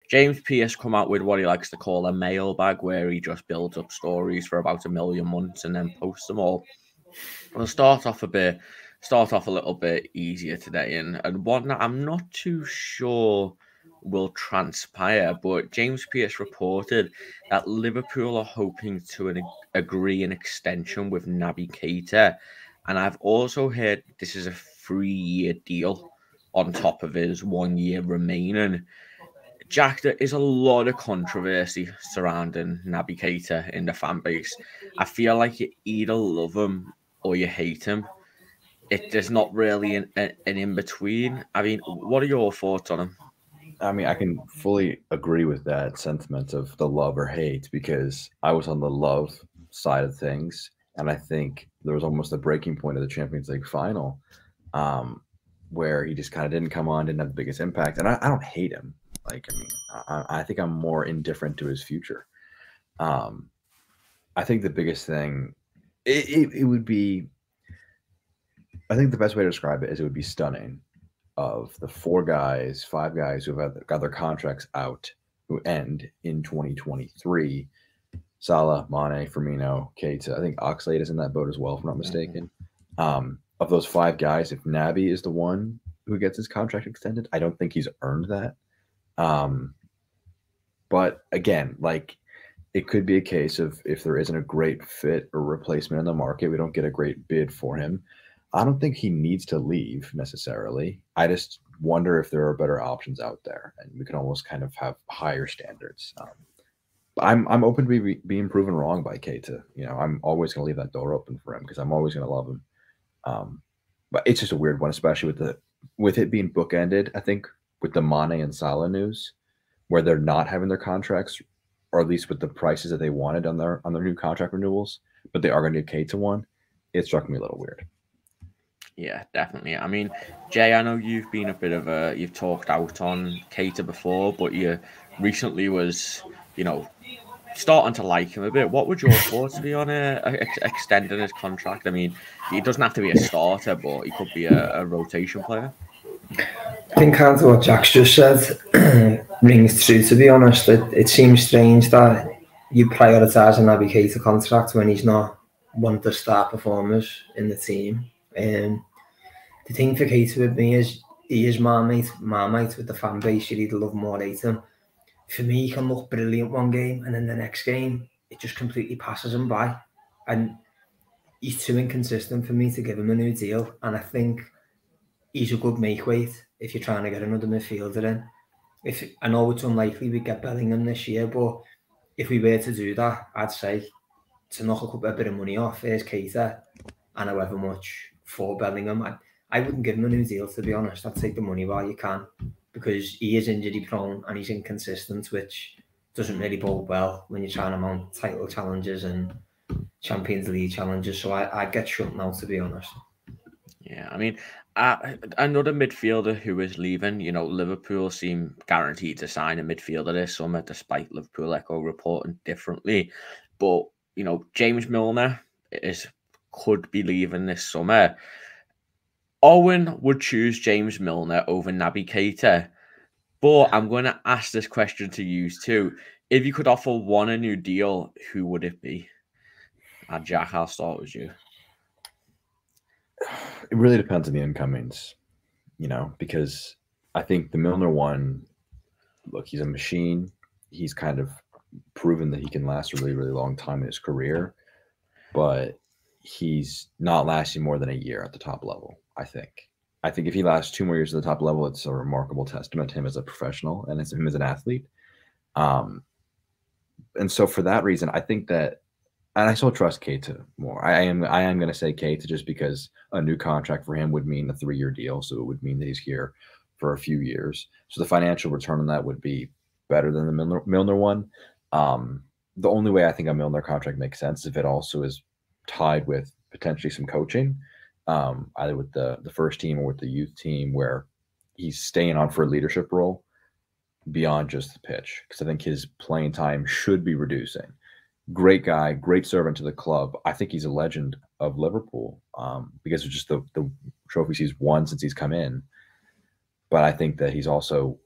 James Pearce come out with what he likes to call a mailbag, where he just builds up stories for about 1,000,000 months and then posts them all. We'll start off a little bit easier today, and one that I'm not too sure will transpire, but James Pearce reported that Liverpool are hoping to agree an extension with Naby Keita, and I've also heard this is a 3-year deal on top of his 1 year remaining. Jack, there is a lot of controversy surrounding Naby Keita in the fan base. I feel like you either love him or you hate him. There's not really an in between. I mean, what are your thoughts on him? I mean, I can fully agree with that sentiment of the love or hate, because I was on the love side of things, and I think there was almost a breaking point of the Champions League final, where he just kind of didn't come on, didn't have the biggest impact. And I don't hate him. Like, I mean, I think I'm more indifferent to his future. I think the biggest thing, it would be, I think the best way to describe it is it would be stunning of the 5 guys who have got their contracts out who end in 2023. Salah, Mane, Firmino, Keita. I think Oxlade is in that boat as well, if I'm not mistaken. Of those 5 guys, if Naby is the one who gets his contract extended, I don't think he's earned that. But again, like, it could be a case of if there isn't a great fit or replacement in the market, we don't get a great bid for him. I don't think he needs to leave necessarily. I just wonder if there are better options out there, and we can almost kind of have higher standards. I'm open to being proven wrong by Keita. You know, I'm always going to leave that door open for him because I'm always going to love him. But it's just a weird one, especially with it being bookended. I think with the Mane and Salah news, where they're not having their contracts, or at least with the prices that they wanted on their new contract renewals, but they are going to do Keita one. It struck me a little weird. Yeah, definitely. I mean, Jay, I know you've been you've talked out on Keita before, but you recently was, starting to like him a bit. What would your thoughts be on extending his contract? I mean, he doesn't have to be a starter, but he could be a rotation player. I think kind of what Jack's just said rings true, to be honest. It seems strange that you prioritise a Naby Keita contract when he's not one of the star performers in the team. The thing for Keita with me is he is Marmite with the fan base. You either love him or hate him. For me, he can look brilliant one game, and then the next game, it just completely passes him by. And he's too inconsistent for me to give him a new deal. And I think he's a good make weight if you're trying to get another midfielder in. I know it's unlikely we get Bellingham this year, but if we were to do that, I'd say to knock a bit of money off, here's Keita and however much for Bellingham. I wouldn't give him a new deal, to be honest. I'd take the money while you can, because he is injury prone and he's inconsistent, which doesn't really bode well when you're trying to mount title challenges and Champions League challenges. So I get shut now, to be honest. Yeah, I mean, another midfielder who is leaving, Liverpool seem guaranteed to sign a midfielder this summer, despite Liverpool Echo reporting differently. But, James Milner could be leaving this summer. Owen would choose James Milner over Naby Keita. But I'm going to ask this question to you too. If you could offer one a new deal, who would it be? Jack, I'll start with you. It really depends on the incomings, because I think the Milner one, look, he's a machine. He's kind of proven that he can last a really, really long time in his career, but he's not lasting more than a year at the top level, I think. I think if he lasts 2 more years at the top level, it's a remarkable testament to him as a professional and him as an athlete. And so for that reason, I think that, and I still trust Keita more. I am going to say Keita just because a new contract for him would mean a 3-year deal. So it would mean that he's here for a few years. So the financial return on that would be better than the Milner one. The only way I think a Milner contract makes sense is if it also is tied with potentially some coaching, either with the first team or with the youth team, where he's staying on for a leadership role beyond just the pitch. Because I think his playing time should be reducing. Great guy, great servant to the club. I think he's a legend of Liverpool because of just the trophies he's won since he's come in. But I think that he's also,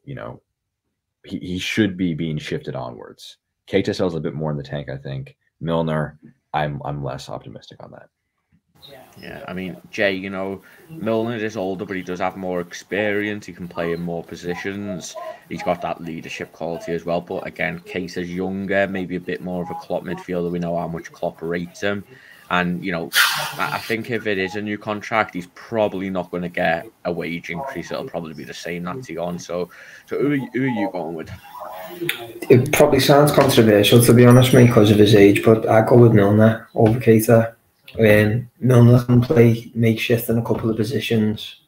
he should be being shifted onwards. Keita sells a bit more in the tank, I think. Milner, I'm less optimistic on that. Yeah, I mean, Jay, you know, Milner is older, but he does have more experience. He can play in more positions. He's got that leadership quality as well. But again, Keita's younger, maybe a bit more of a Klopp midfielder. We know how much Klopp rates him. And, you know, I think if it is a new contract, he's probably not going to get a wage increase. It'll probably be the same that's he on. So who are you going with? It probably sounds controversial, to be honest, mate, because of his age, but I go with Milner over Keita. Milner can play makeshift in a couple of positions.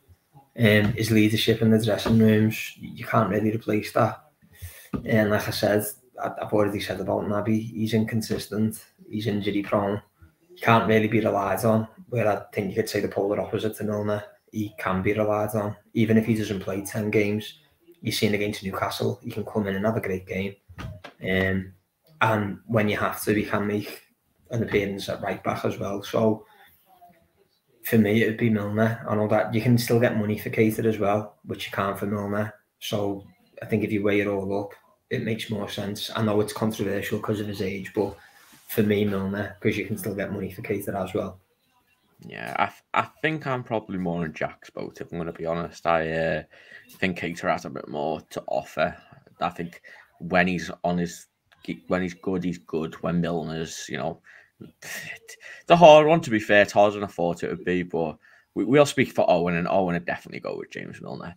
His leadership in the dressing rooms, you can't really replace that. And like I said, I've already said about Naby, he's inconsistent, he's injury prone. He can't really be relied on, where I think you could say the polar opposite to Milner. He can be relied on, even if he doesn't play 10 games. You've seen against Newcastle, he can come in and have a great game. And when you have to, he can make an appearance at right back as well. So for me, it would be Milner. I know that you can still get money for Keita as well, which you can't for Milner. So I think if you weigh it all up, it makes more sense. I know it's controversial because of his age, but for me, Milner, because you can still get money for Keita as well. Yeah, I think I'm probably more in Jack's boat, if I'm going to be honest. I think Keita has a bit more to offer. I think when he's good, he's good. When Milner's, you know, it's a hard one, to be fair. It's harder than I thought it would be, but we'll speak for Owen, and Owen would definitely go with James Milner.